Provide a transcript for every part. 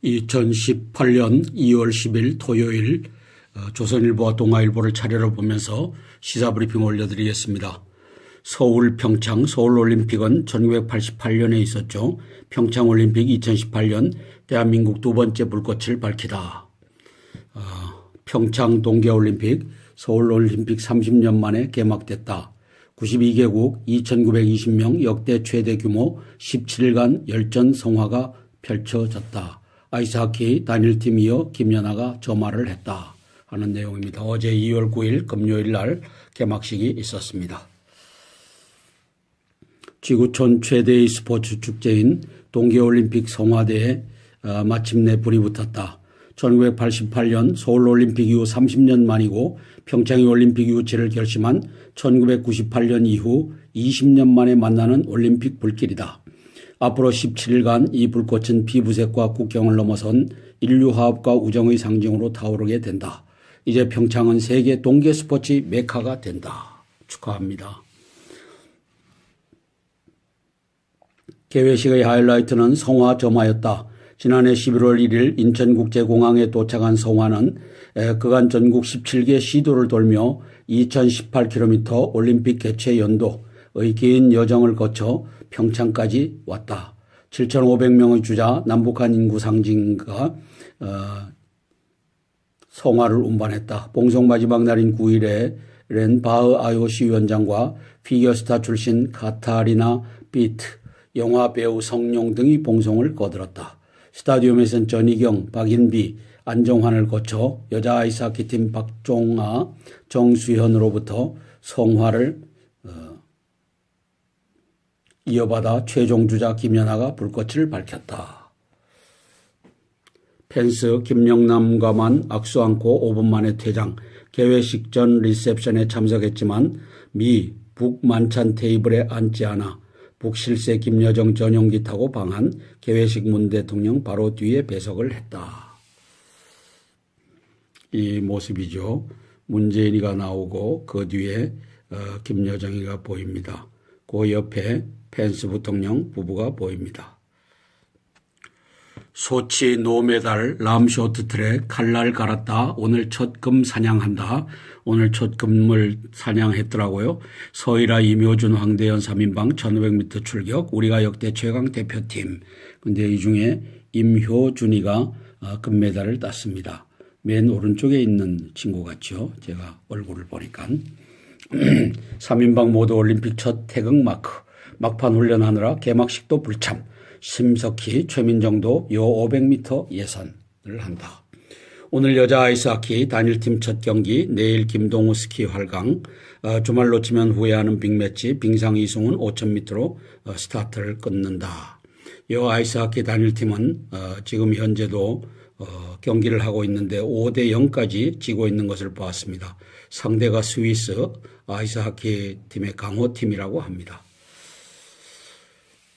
2018년 2월 10일 토요일 조선일보와 동아일보를 차례로 보면서 시사브리핑 올려드리겠습니다. 서울 평창 서울올림픽은 1988년에 있었죠. 평창올림픽 2018년 대한민국 두 번째 불꽃을 밝히다. 평창 동계올림픽 서울올림픽 30년 만에 개막됐다. 92개국 2,920명 역대 최대 규모 17일간 열전 성화가 펼쳐졌다. 아이스하키 단일팀 이어 김연아가 저 말을 했다 하는 내용입니다. 어제 2월 9일 금요일 날 개막식이 있었습니다. 지구촌 최대의 스포츠 축제인 동계올림픽 성화대에 마침내 불이 붙었다. 1988년 서울올림픽 이후 30년 만이고 평창이 올림픽 유치를 결심한 1998년 이후 20년 만에 만나는 올림픽 불길이다. 앞으로 17일간 이 불꽃은 피부색과 국경을 넘어선 인류 화합과 우정의 상징으로 타오르게 된다. 이제 평창은 세계 동계 스포츠 메카가 된다. 축하합니다. 개회식의 하이라이트는 성화 점화였다. 지난해 11월 1일 인천국제공항에 도착한 성화는 그간 전국 17개 시도를 돌며 2018km 올림픽 개최 연도의 긴 여정을 거쳐 평창까지 왔다. 7,500명의 주자 남북한 인구 상징가 성화를 운반했다. 봉송 마지막 날인 9일에 렌 바흐 IOC 위원장과 피겨스타 출신 카타리나 비트, 영화 배우 성룡 등이 봉송을 거들었다. 스타디움에서는 전희경, 박인비, 안정환을 거쳐 여자 아이스하키팀 박종아, 정수현으로부터 성화를 이어받아 최종 주자 김연아가 불꽃을 밝혔다. 펜스 김영남과만 악수 안고 5분 만에 퇴장. 개회식 전 리셉션에 참석했지만 미, 북 만찬 테이블에 앉지 않아 북 실세 김여정 전용기 타고 방한. 개회식 문 대통령 바로 뒤에 배석을 했다. 이 모습이죠. 문재인이가 나오고 그 뒤에 김여정이가 보입니다. 그 옆에 펜스 부통령 부부가 보입니다. 소치 노메달 람 쇼트트랙 칼날 갈았다. 오늘 첫 금 사냥한다. 오늘 첫 금을 사냥했더라고요. 서일아, 임효준, 황대현 3인방 1500m 출격. 우리가 역대 최강 대표팀. 근데 이 중에 임효준이가 금메달을 땄습니다. 맨 오른쪽에 있는 친구 같죠. 제가 얼굴을 보니까. 3인방 모두 올림픽 첫 태극 마크. 막판 훈련하느라 개막식도 불참. 심석희, 최민정도 요 500m 예선을 한다. 오늘 여자 아이스하키 단일팀 첫 경기, 내일 김동우 스키 활강, 주말 놓치면 후회하는 빅매치, 빙상 이승훈 5000m로 스타트를 끊는다. 이 아이스하키 단일팀은 지금 현재도 경기를 하고 있는데 5대 0까지 지고 있는 것을 보았습니다. 상대가 스위스 아이스하키 팀의 강호팀이라고 합니다.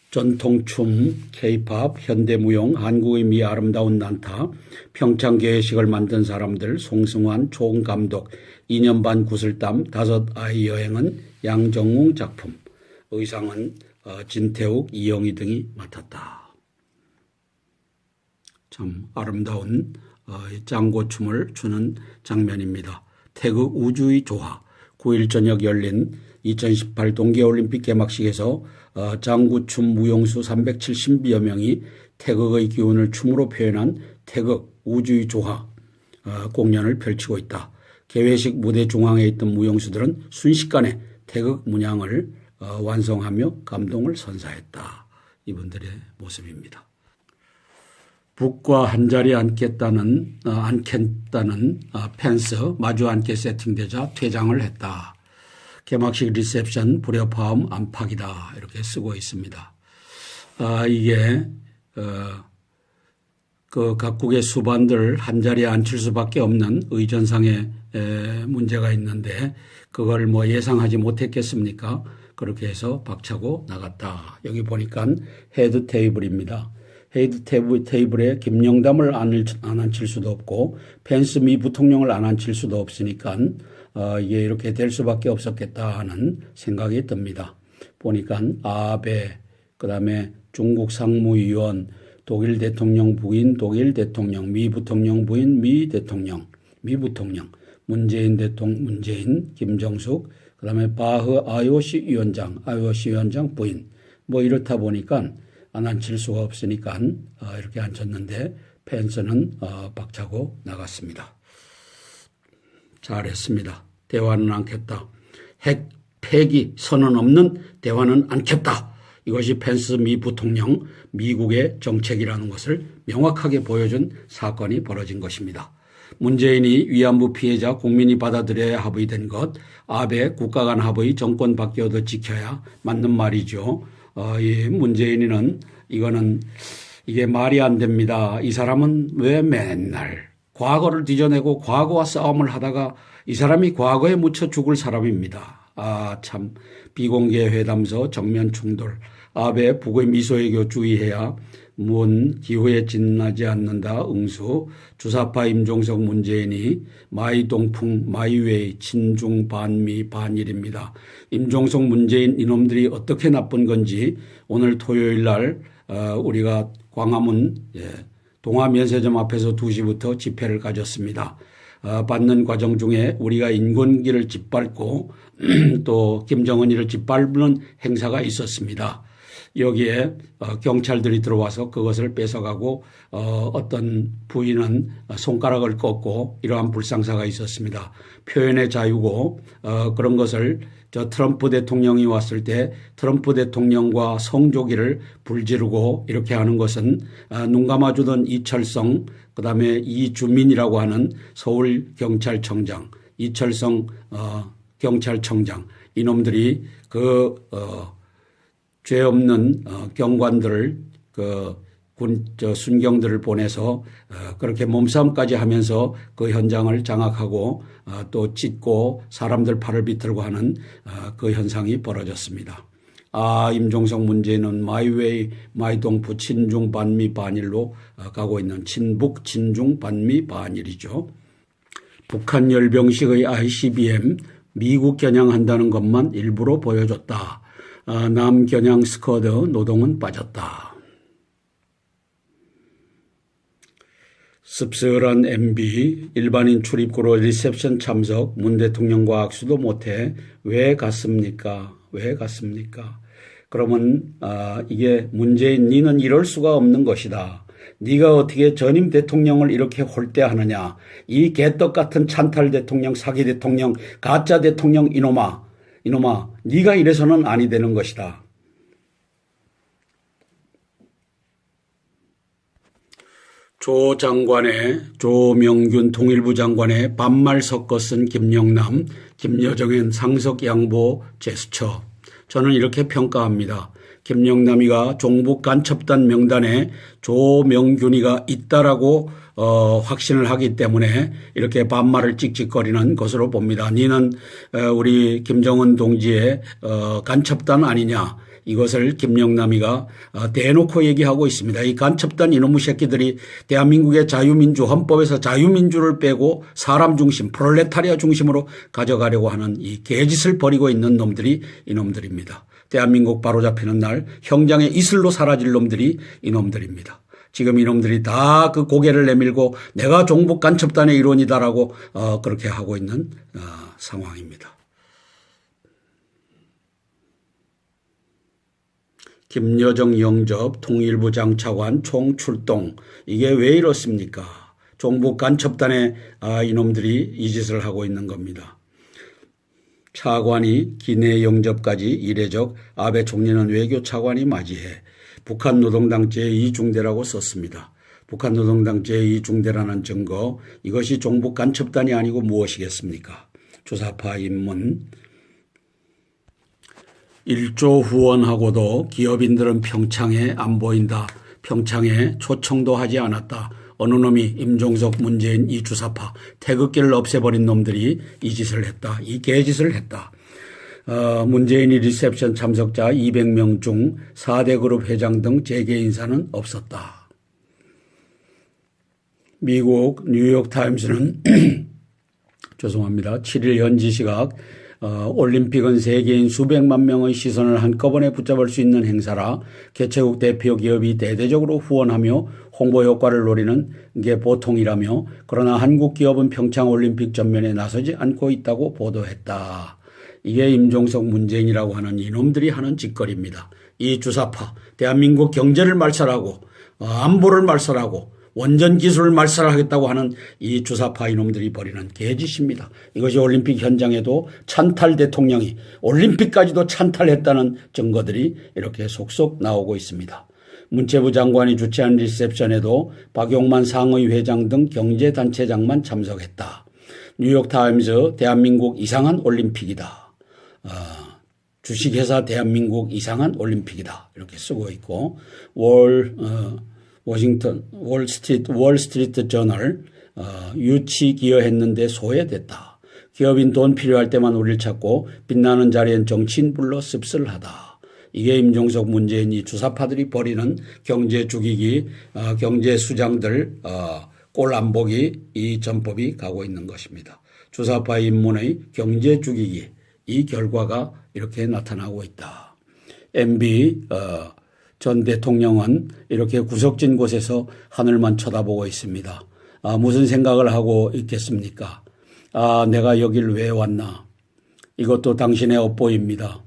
전통춤, K-팝, 현대무용, 한국의 미 아름다운 난타, 평창 개회식을 만든 사람들, 송승환 총감독, 2년 반 구슬땀, 5아이 여행은 양정웅 작품, 의상은 진태욱, 이영희 등이 맡았다. 참 아름다운 짱고춤을 추는 장면입니다. 태극 우주의 조화, 9일 저녁 열린 2018 동계올림픽 개막식에서 장구춤 무용수 370여 명이 태극의 기운을 춤으로 표현한 태극 우주의 조화 공연을 펼치고 있다. 개회식 무대 중앙에 있던 무용수들은 순식간에 태극 문양을 완성하며 감동을 선사했다. 이분들의 모습입니다. 북과 한자리 앉겠다는 펜스 마주 앉게 세팅되자 퇴장을 했다. 개막식 리셉션 불협화음 안팎이다 이렇게 쓰고 있습니다. 이게 그 각국의 수반들 한자리에 앉힐 수밖에 없는 의전상의 문제가 있는데 그걸 뭐 예상하지 못했겠습니까? 그렇게 해서 박차고 나갔다. 여기 보니까 헤드 테이블입니다. 헤드 테이블에 김영담을 안 앉힐 수도 없고 펜스 미 부통령을 안 앉힐 수도 없으니까 이게 이렇게 될 수밖에 없었겠다 하는 생각이 듭니다. 보니까 아베, 그다음에 중국 상무위원, 독일 대통령 부인 독일 대통령, 미 부통령 부인 미 대통령, 미 부통령, 문재인 대통령 문재인, 김정숙, 그다음에 바흐 IOC 위원장 부인. 뭐 이렇다 보니까 안 앉힐 수가 없으니까 이렇게 앉혔는데 펜스는 박차고 나갔습니다. 잘했습니다. 대화는 않겠다. 핵 폐기 선언 없는 대화는 않겠다. 이것이 펜스 미 부통령 미국의 정책이라는 것을 명확하게 보여준 사건이 벌어진 것입니다. 문재인이 위안부 피해자 국민이 받아들여야 합의된 것, 아베 국가 간 합의 정권 바뀌어도 지켜야 맞는 말이죠. 이 문재인이는 이게 말이 안 됩니다. 이 사람은 왜 맨날 과거를 뒤져내고 과거와 싸움을 하다가 이 사람이 과거에 묻혀 죽을 사람입니다. 참 비공개 회담서 정면 충돌. 아베 북의 미소외교 주의해야 문 기후에 진나지 않는다 응수. 주사파 임종석 문재인이 마이동풍 마이웨이 친중 반미 반일입니다. 임종석 문재인 이놈들이 어떻게 나쁜 건지 오늘 토요일 날 우리가 광화문 동아면세점 앞에서 2시부터 집회를 가졌습니다. 받는 과정 중에 우리가 인권기를 짓밟고 또 김정은이를 짓밟는 행사가 있었습니다. 여기에 경찰들이 들어와서 그것을 뺏어가고 어떤 부인은 손가락을 꺾고 이러한 불상사가 있었습니다. 표현의 자유고 그런 것을 트럼프 대통령이 왔을 때 트럼프 대통령과 성조기를 불지르고 이렇게 하는 것은 눈 감아주던 이철성 그다음에 이주민이라고 하는 서울경찰청장 이철성 경찰청장 이놈들이 죄 없는 경관들을 순경들을 보내서 그렇게 몸싸움까지 하면서 그 현장을 장악하고 또 찢고 사람들 팔을 비틀고 하는 그 현상이 벌어졌습니다. 임종석 문재인은 마이웨이 마이동프 친중 반미 반일로 가고 있는 친북 친중 반미 반일이죠. 북한 열병식의 ICBM 미국 겨냥한다는 것만 일부러 보여줬다. 남겨냥 스쿼드 노동은 빠졌다. 씁쓸한 MB 일반인 출입구로 리셉션 참석 문 대통령과 악수도 못해 왜 갔습니까? 왜 갔습니까? 그러면 이게 문재인 니는 이럴 수가 없는 것이다. 네가 어떻게 전임 대통령을 이렇게 홀대하느냐. 이 개떡 같은 찬탈 대통령 사기 대통령 가짜 대통령 이놈아 네가 이래서는 아니 되는 것이다. 조명균 통일부 장관의 반말 섞어 쓴 김영남, 김여정의 상석 양보 제스처. 저는 이렇게 평가합니다. 김영남이가 종북 간첩단 명단에 조명균이가 있다라고 확신을 하기 때문에 이렇게 반말을 찍찍거리는 것으로 봅니다. 니는 우리 김정은 동지의 간첩단 아니냐. 이것을 김영남이가 대놓고 얘기하고 있습니다. 이 간첩단 이놈의 새끼들이 대한민국의 자유민주 헌법에서 자유민주를 빼고 사람 중심 프롤레타리아 중심으로 가져가려고 하는 이 개짓을 벌이고 있는 놈들이 이놈들입니다. 대한민국 바로잡히는 날 형장의 이슬로 사라질 놈들이 이놈들입니다. 지금 이놈들이 다 그 고개를 내밀고 내가 종북 간첩단의 일원이다라고 그렇게 하고 있는 상황입니다. 김여정 영접, 통일부 장차관 총출동. 이게 왜 이렇습니까? 종북 간첩단의 이놈들이 이 짓을 하고 있는 겁니다. 차관이 기내 영접까지 이례적 아베 총리는 외교 차관이 맞이해 북한 노동당 제2중대라고 썼습니다. 북한 노동당 제2중대라는 증거 이것이 종북 간첩단이 아니고 무엇이겠습니까? 주사파 입문 1조 후원하고도 기업인들은 평창에 안 보인다. 평창에 초청도 하지 않았다. 어느 놈이 임종석 문재인 이 주사파 태극기를 없애버린 놈들이 이 짓을 했다. 이 개짓을 했다. 문재인이 리셉션 참석자 200명 중 4대 그룹 회장 등 재계 인사는 없었다. 미국 뉴욕타임스는 죄송합니다. 7일 현지 시각 올림픽은 세계인 수백만 명의 시선을 한꺼번에 붙잡을 수 있는 행사라 개최국 대표 기업이 대대적으로 후원하며 홍보 효과를 노리는 게 보통이라며, 그러나 한국 기업은 평창올림픽 전면에 나서지 않고 있다고 보도했다. 이게 임종석 문재인이라고 하는 이놈들이 하는 짓거리입니다. 이 주사파, 대한민국 경제를 말살하고 안보를 말살하고 원전 기술을 말살하겠다고 하는 이 주사파 이놈들이 벌이는 개짓입니다. 이것이 올림픽 현장에도 찬탈 대통령이 올림픽까지도 찬탈했다는 증거들이 이렇게 속속 나오고 있습니다. 문체부 장관이 주최한 리셉션에도 박용만 상의회장 등 경제단체장만 참석했다. 뉴욕타임즈 대한민국 이상한 올림픽이다. 주식회사 대한민국 이상한 올림픽이다. 이렇게 쓰고 있고, 월스트리트 저널, 유치 기여했는데 소외됐다. 기업인 돈 필요할 때만 우리를 찾고 빛나는 자리엔 정치인 불러 씁쓸하다. 이게 임종석 문재인이 주사파들이 벌이는 경제 죽이기, 경제 수장들 꼴 안 보기, 이 전법이 가고 있는 것입니다. 주사파 인문의 경제 죽이기, 이 결과가 이렇게 나타나고 있다. MB 전 대통령은 이렇게 구석진 곳에서 하늘만 쳐다보고 있습니다. 무슨 생각을 하고 있겠습니까? 내가 여길 왜 왔나? 이것도 당신의 업보입니다.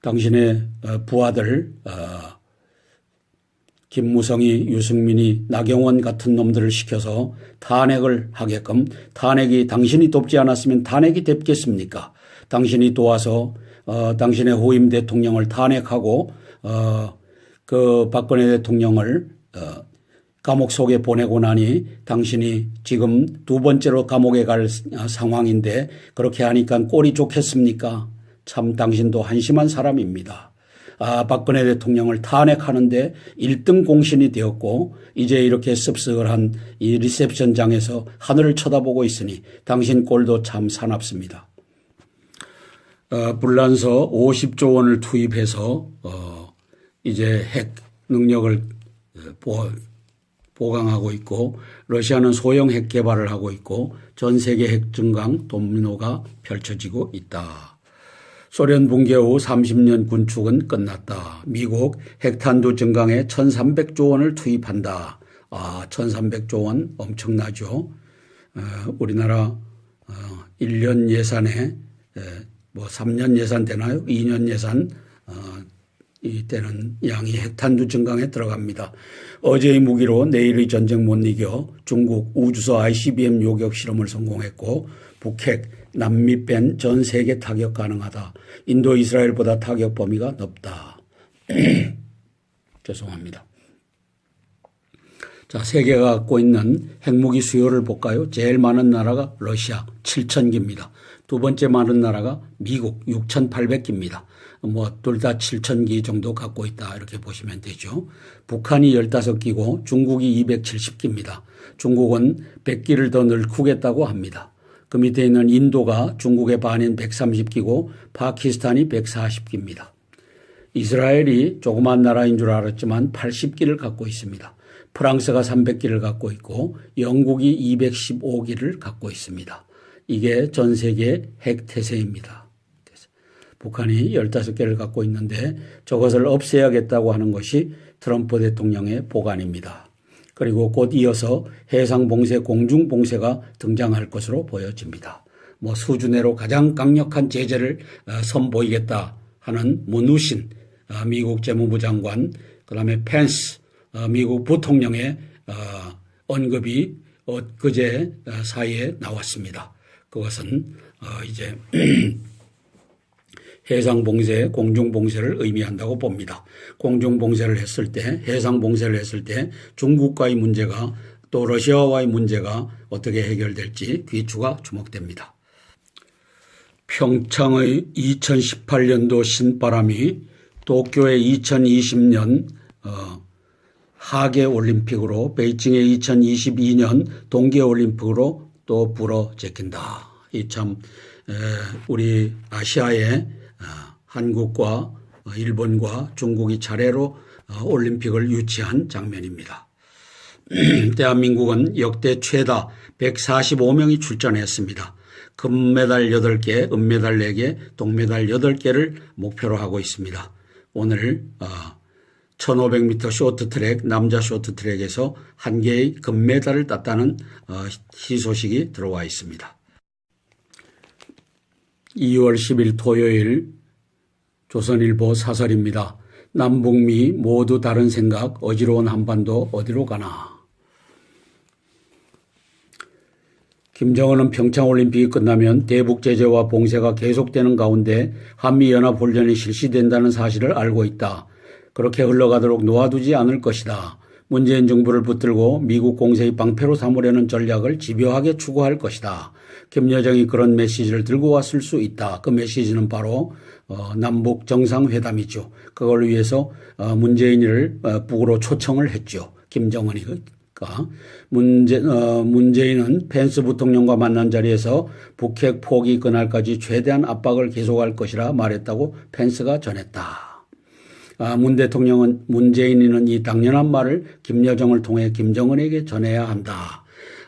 당신의 부하들 김무성이, 유승민이, 나경원 같은 놈들을 시켜서 탄핵을 하게끔, 탄핵이 당신이 돕지 않았으면 탄핵이 됐겠습니까? 당신이 도와서 당신의 후임 대통령을 탄핵하고 그 박근혜 대통령을 감옥 속에 보내고 나니 당신이 지금 두 번째로 감옥에 갈 상황인데 그렇게 하니까 꼴이 좋겠습니까? 참 당신도 한심한 사람입니다. 박근혜 대통령을 탄핵하는데 1등 공신이 되었고 이제 이렇게 씁쓸한 이 리셉션장에서 하늘을 쳐다보고 있으니 당신 꼴도 참 사납습니다. 불란서 50조 원을 투입해서 이제 핵 능력을 보강하고 있고, 러시아는 소형 핵 개발을 하고 있고, 전 세계 핵 증강 도미노가 펼쳐지고 있다. 소련 붕괴 후 30년 군축은 끝났다. 미국 핵탄두 증강에 1,300조 원을 투입한다. 1,300조 원 엄청나죠. 우리나라 1년 예산에 3년 예산 되나요? 2년 예산 이때는 양이 핵탄두 증강에 들어갑니다. 어제의 무기로 내일의 전쟁 못 이겨 중국 우주소 ICBM 요격 실험을 성공했고, 북핵, 남미 뺀 전 세계 타격 가능하다. 인도 이스라엘보다 타격 범위가 넓다. 죄송합니다. 자, 세계가 갖고 있는 핵무기 수요를 볼까요? 제일 많은 나라가 러시아 7,000기입니다. 두 번째 많은 나라가 미국 6,800기입니다. 둘 다 7,000기 정도 갖고 있다. 이렇게 보시면 되죠. 북한이 15기고 중국이 270기입니다. 중국은 100기를 더 늘리겠다고 합니다. 그 밑에 있는 인도가 중국의 반인 130기고 파키스탄이 140기입니다. 이스라엘이 조그만 나라인 줄 알았지만 80기를 갖고 있습니다. 프랑스가 300기를 갖고 있고 영국이 215기를 갖고 있습니다. 이게 전 세계 핵태세입니다. 북한이 15개를 갖고 있는데 저것을 없애야겠다고 하는 것이 트럼프 대통령의 보관입니다. 그리고 곧 이어서 해상봉쇄, 공중봉쇄가 등장할 것으로 보여집니다. 수준으로 가장 강력한 제재를 선보이겠다 하는 문우신 미국 재무부 장관, 그다음에 펜스 미국 부통령의 언급이 엊그제 사이에 나왔습니다. 그것은 이제 해상봉쇄, 공중봉쇄를 의미한다고 봅니다. 공중봉쇄를 했을 때, 해상봉쇄를 했을 때 중국과의 문제가, 또 러시아와의 문제가 어떻게 해결될지 귀추가 주목됩니다. 평창의 2018년도 신바람이 도쿄의 2020년 하계올림픽으로, 베이징의 2022년 동계올림픽으로 또 불어 제낀다. 이 참 우리 아시아의 한국과 일본과 중국이 차례로 올림픽을 유치한 장면입니다. 대한민국은 역대 최다 145명이 출전했습니다. 금메달 8개, 은메달 4개, 동메달 8개를 목표로 하고 있습니다. 오늘 1500m 쇼트트랙, 남자 쇼트트랙에서 1개의 금메달을 땄다는 희소식이 들어와 있습니다. 2월 10일 토요일 조선일보 사설입니다. 남북미 모두 다른 생각, 어지러운 한반도 어디로 가나. 김정은은 평창올림픽이 끝나면 대북 제재와 봉쇄가 계속되는 가운데 한미연합훈련이 실시된다는 사실을 알고 있다. 그렇게 흘러가도록 놓아두지 않을 것이다. 문재인 정부를 붙들고 미국 공세의 방패로 삼으려는 전략을 집요하게 추구할 것이다. 김여정이 그런 메시지를 들고 왔을 수 있다. 그 메시지는 바로 남북 정상회담이죠. 그걸 위해서 문재인을 북으로 초청을 했죠. 김정은이. 문재인은 펜스 부통령과 만난 자리에서 북핵 포기 그날까지 최대한 압박을 계속할 것이라 말했다고 펜스가 전했다. 문 대통령은 문재인이는 이 당연한 말을 김여정을 통해 김정은에게 전해야 한다.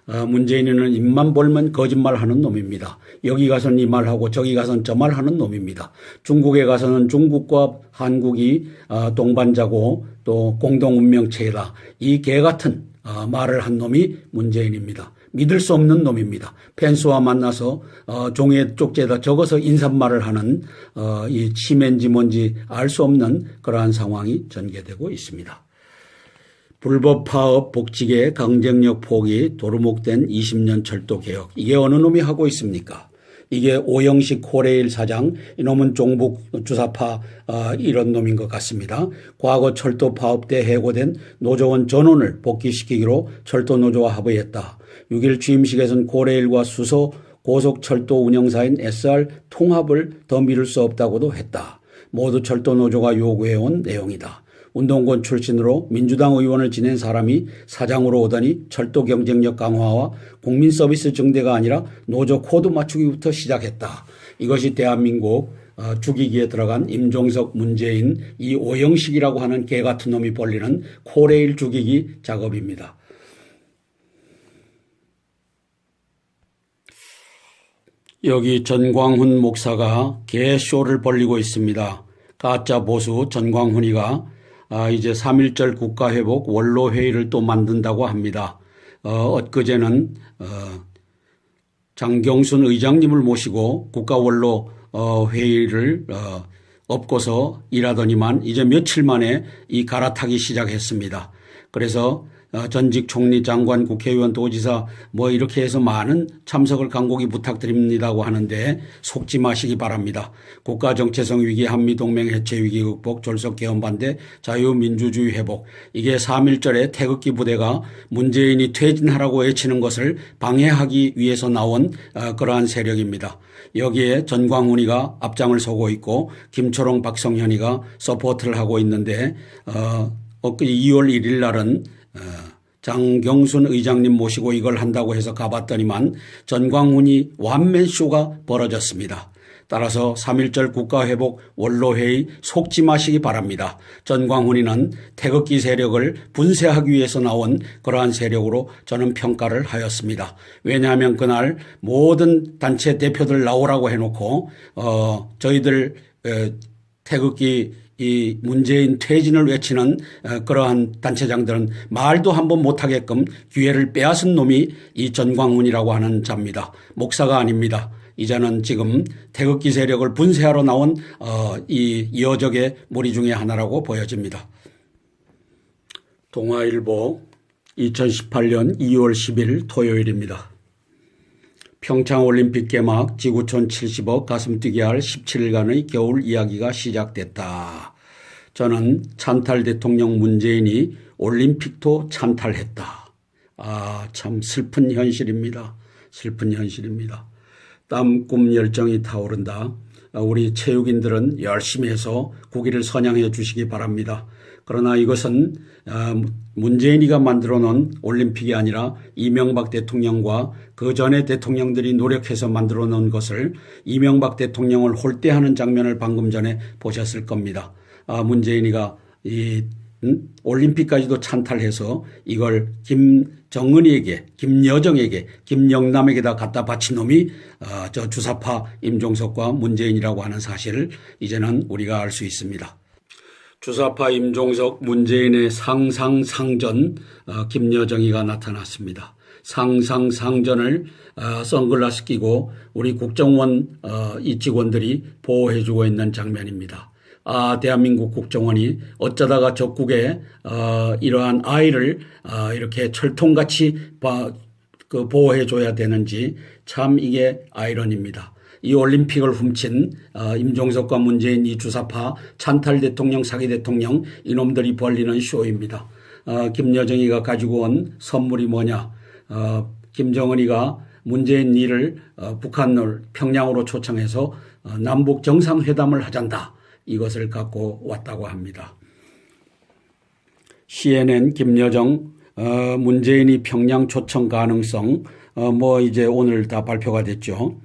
문재인은 입만 벌면 거짓말하는 놈입니다. 여기 가서는 이 말하고 저기 가서는 저 말하는 놈입니다. 중국에 가서는 중국과 한국이 동반자고 또 공동운명체이다. 이 개같은 말을 한 놈이 문재인입니다. 믿을 수 없는 놈입니다. 펜스와 만나서 종이에 쪽지에다 적어서 인사말을 하는 이 치매인지 뭔지 알 수 없는 그러한 상황이 전개되고 있습니다. 불법 파업, 복지계, 경쟁력 포기, 도루묵된 20년 철도개혁. 이게 어느 놈이 하고 있습니까? 이게 오영식 코레일 사장, 이놈은 종북 주사파 이런 놈인 것 같습니다. 과거 철도 파업 때 해고된 노조원 전원을 복귀시키기로 철도노조와 합의했다. 6일 취임식에서는 코레일과 수소 고속철도 운영사인 SR 통합을 더 미룰 수 없다고도 했다. 모두 철도노조가 요구해온 내용이다. 운동권 출신으로 민주당 의원을 지낸 사람이 사장으로 오더니 철도 경쟁력 강화와 국민 서비스 증대가 아니라 노조 코드 맞추기부터 시작했다. 이것이 대한민국 죽이기에 들어간 임종석, 문재인, 이 오영식이라고 하는 개같은 놈이 벌리는 코레일 죽이기 작업입니다. 여기 전광훈 목사가 개쇼를 벌리고 있습니다. 가짜 보수 전광훈이가 이제 3.1절 국가회복 원로회의를 또 만든다고 합니다. 엊그제는 장경순 의장님을 모시고 국가원로 회의를 엎고서 일하더니만 이제 며칠 만에 이 갈아타기 시작했습니다. 그래서 전직 총리, 장관, 국회의원, 도지사 뭐 이렇게 해서 많은 참석을 간곡히 부탁드립니다고 하는데 속지 마시기 바랍니다. 국가 정체성 위기, 한미동맹 해체 위기 극복, 졸속 개헌 반대, 자유민주주의 회복. 이게 3.1절에 태극기 부대가 문재인이 퇴진하라고 외치는 것을 방해하기 위해서 나온 그러한 세력입니다. 여기에 전광훈이가 앞장을 서고 있고 김초롱, 박성현이가 서포트를 하고 있는데 2월 1일 날은 장경순 의장님 모시고 이걸 한다고 해서 가봤더니만 전광훈이 완맨쇼가 벌어졌습니다. 따라서 3.1절 국가회복 원로회의 속지 마시기 바랍니다. 전광훈이는 태극기 세력을 분쇄하기 위해서 나온 그러한 세력으로 저는 평가를 하였습니다. 왜냐하면 그날 모든 단체 대표들 나오라고 해놓고 저희들 태극기 이 문재인 퇴진을 외치는 그러한 단체장들은 말도 한번 못하게끔 기회를 빼앗은 놈이 이 전광훈이라고 하는 자입니다. 목사가 아닙니다. 이자는 지금 태극기 세력을 분쇄하러 나온 이 여적의 무리 중에 하나라고 보여집니다. 동아일보 2018년 2월 10일 토요일입니다. 평창올림픽 개막, 지구촌 70억 가슴뛰게 할 17일간의 겨울 이야기가 시작됐다. 저는 찬탈 대통령 문재인이 올림픽도 찬탈했다. 참 슬픈 현실입니다. 슬픈 현실입니다. 땀, 꿈, 열정이 타오른다. 우리 체육인들은 열심히 해서 국위를 선양해 주시기 바랍니다. 그러나 이것은 문재인이가 만들어 놓은 올림픽이 아니라 이명박 대통령과 그 전에 대통령들이 노력해서 만들어 놓은 것을 이명박 대통령을 홀대하는 장면을 방금 전에 보셨을 겁니다. 문재인이가 이 올림픽까지도 찬탈해서 이걸 김정은이에게, 김여정에게, 김영남에게다 갖다 바친 놈이 저 주사파 임종석과 문재인이라고 하는 사실을 이제는 우리가 알 수 있습니다. 주사파 임종석, 문재인의 상상상전 김여정이가 나타났습니다. 상상상전을 선글라스 끼고 우리 국정원 이 직원들이 보호해주고 있는 장면입니다. 대한민국 국정원이 어쩌다가 적국에 이러한 아이를 이렇게 철통같이 보호해줘야 되는지 참 이게 아이러니입니다. 이 올림픽을 훔친 임종석과 문재인 이 주사파 찬탈 대통령, 사기 대통령 이놈들이 벌리는 쇼입니다. 김여정이가 가지고 온 선물이 뭐냐. 김정은이가 문재인 이를 북한을 평양으로 초청해서 남북 정상회담을 하잔다. 이것을 갖고 왔다고 합니다. CNN 김여정 문재인이 평양 초청 가능성 이제 오늘 다 발표가 됐죠.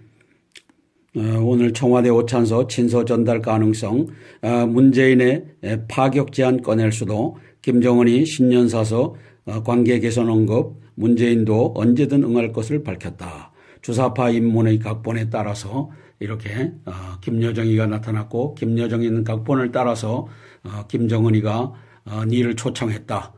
오늘 청와대 오찬서 친서 전달 가능성 문재인의 파격 제안 꺼낼 수도 김정은이 신년사서 관계 개선 언급 문재인도 언제든 응할 것을 밝혔다. 주사파 인문의 각본에 따라서 이렇게 김여정이가 나타났고 김여정이 있는 각본을 따라서 김정은이가 니를 초청했다.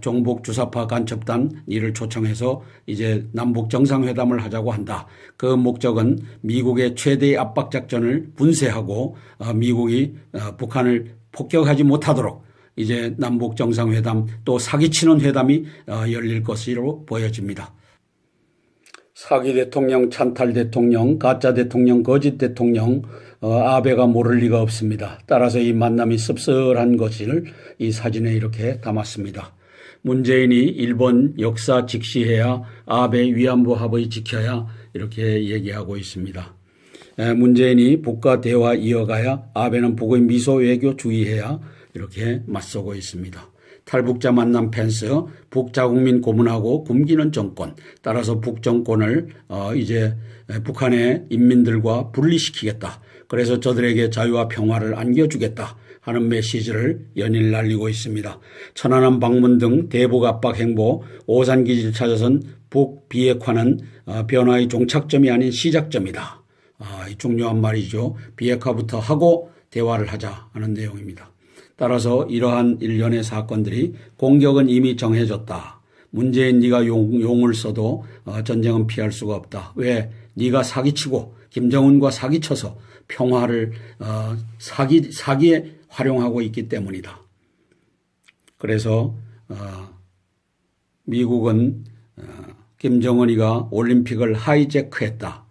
종북 주사파 간첩단 니를 초청해서 이제 남북 정상회담을 하자고 한다. 그 목적은 미국의 최대의 압박작전을 분쇄하고 미국이 북한을 폭격하지 못하도록 이제 남북 정상회담 또 사기치는 회담이 열릴 것으로 보여집니다. 사기 대통령, 찬탈 대통령, 가짜 대통령, 거짓 대통령 아베가 모를 리가 없습니다. 따라서 이 만남이 씁쓸한 것을 이 사진에 이렇게 담았습니다. 문재인이 일본 역사 직시해야 아베 위안부 합의 지켜야 이렇게 얘기하고 있습니다. 문재인이 북과 대화 이어가야 아베는 북의 미소 외교 주의해야 이렇게 맞서고 있습니다. 탈북자 만남 펜스, 북자국민 고문하고 굶기는 정권, 따라서 북정권을 이제 북한의 인민들과 분리시키겠다. 그래서 저들에게 자유와 평화를 안겨주겠다 하는 메시지를 연일 날리고 있습니다. 천안함 방문 등 대북 압박 행보, 오산기지를 찾아선 북 비핵화는 변화의 종착점이 아닌 시작점이다. 중요한 말이죠. 비핵화부터 하고 대화를 하자 하는 내용입니다. 따라서 이러한 일련의 사건들이 공격은 이미 정해졌다. 문재인 네가 용을 써도 전쟁은 피할 수가 없다. 왜? 네가 사기치고 김정은과 사기쳐서 평화를 사기에 활용하고 있기 때문이다. 그래서 미국은 김정은이가 올림픽을 하이제크했다.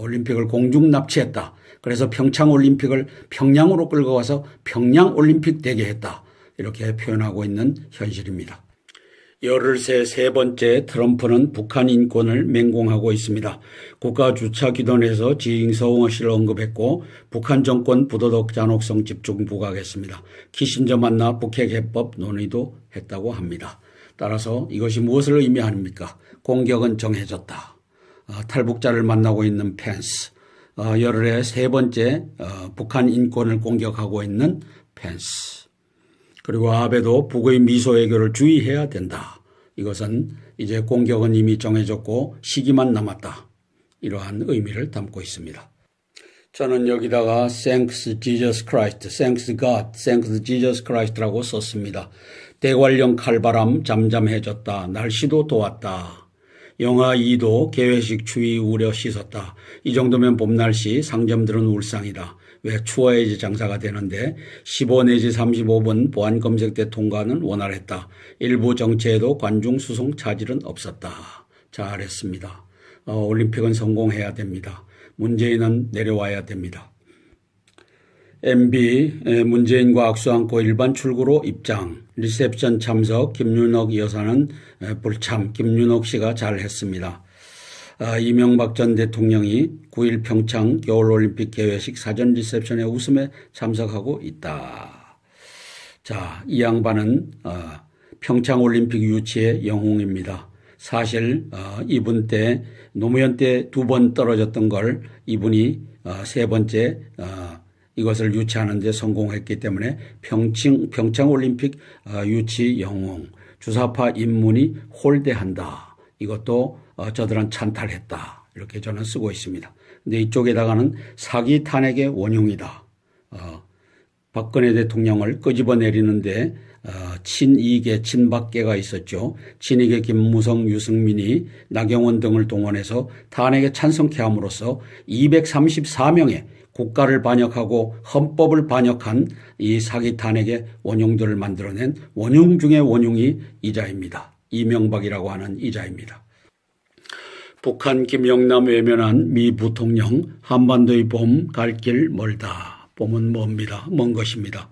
올림픽을 공중 납치했다. 그래서 평창올림픽을 평양으로 끌고 가서 평양올림픽 되게 했다. 이렇게 표현하고 있는 현실입니다. 열흘 새 세 번째 트럼프는 북한 인권을 맹공하고 있습니다. 국가주차기도에서 지잉 서ung어 씨를 언급했고 북한 정권 부도덕 잔혹성 집중 부각했습니다. 키신저 만나 북핵 해법 논의도 했다고 합니다. 따라서 이것이 무엇을 의미합니까? 공격은 정해졌다. 탈북자를 만나고 있는 펜스. 열흘에 세 번째 북한 인권을 공격하고 있는 펜스. 그리고 아베도 북의 미소 외교를 주의해야 된다. 이것은 이제 공격은 이미 정해졌고 시기만 남았다. 이러한 의미를 담고 있습니다. 저는 여기다가 Thanks Jesus Christ, Thanks God, Thanks Jesus Christ라고 썼습니다. 대관령 칼바람 잠잠해졌다. 날씨도 도왔다. 영하 2도 개회식 추위 우려 씻었다. 이 정도면 봄 날씨 상점들은 울상이다. 왜 추워야지 장사가 되는데 15 내지 35분 보안 검색대 통과는 원활했다. 일부 정체에도 관중 수송 차질은 없었다. 잘했습니다. 올림픽은 성공해야 됩니다. 문재인은 내려와야 됩니다. MB 문재인과 악수 안고 일반 출구로 입장. 리셉션 참석 김윤옥 여사는 불참. 김윤옥 씨가 잘했습니다. 이명박 전 대통령이 9일 평창 겨울올림픽 개회식 사전 리셉션에 웃음에 참석하고 있다. 자, 이 양반은 평창올림픽 유치의 영웅입니다. 사실 이분 때 노무현 때 2번 떨어졌던 걸 이분이 세 번째 이것을 유치하는 데 성공했기 때문에 평창올림픽 유치 영웅, 주사파 입문이 홀대한다. 이것도 저들은 찬탈했다. 이렇게 저는 쓰고 있습니다. 근데 이쪽에다가는 사기 탄핵의 원흉이다. 박근혜 대통령을 끄집어내리는데 친이계, 친박계가 있었죠. 친이계 김무성, 유승민이 나경원 등을 동원해서 탄핵에 찬성케 함으로써 234명의 국가를 반역하고 헌법을 반역한 이 사기 탄핵의 원흉들을 만들어낸 원흉 중의 원흉이 이자입니다. 이명박이라고 하는 이자입니다. 북한 김영남 외면한 미 부통령, 한반도의 봄 갈 길 멀다. 봄은 멉니다. 먼 것입니다.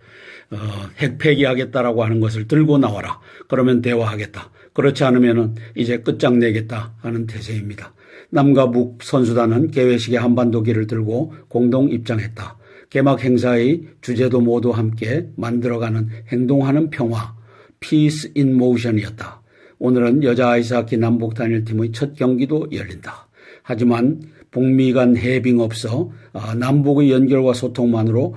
핵 폐기하겠다라고 하는 것을 들고 나와라. 그러면 대화하겠다. 그렇지 않으면 이제 끝장내겠다 하는 태세입니다. 남과 북 선수단은 개회식에 한반도기를 들고 공동 입장했다. 개막 행사의 주제도 모두 함께 만들어가는 행동하는 평화, Peace in Motion이었다. 오늘은 여자 아이스하키 남북 단일팀의 첫 경기도 열린다. 하지만 북미 간 해빙 없어 남북의 연결과 소통만으로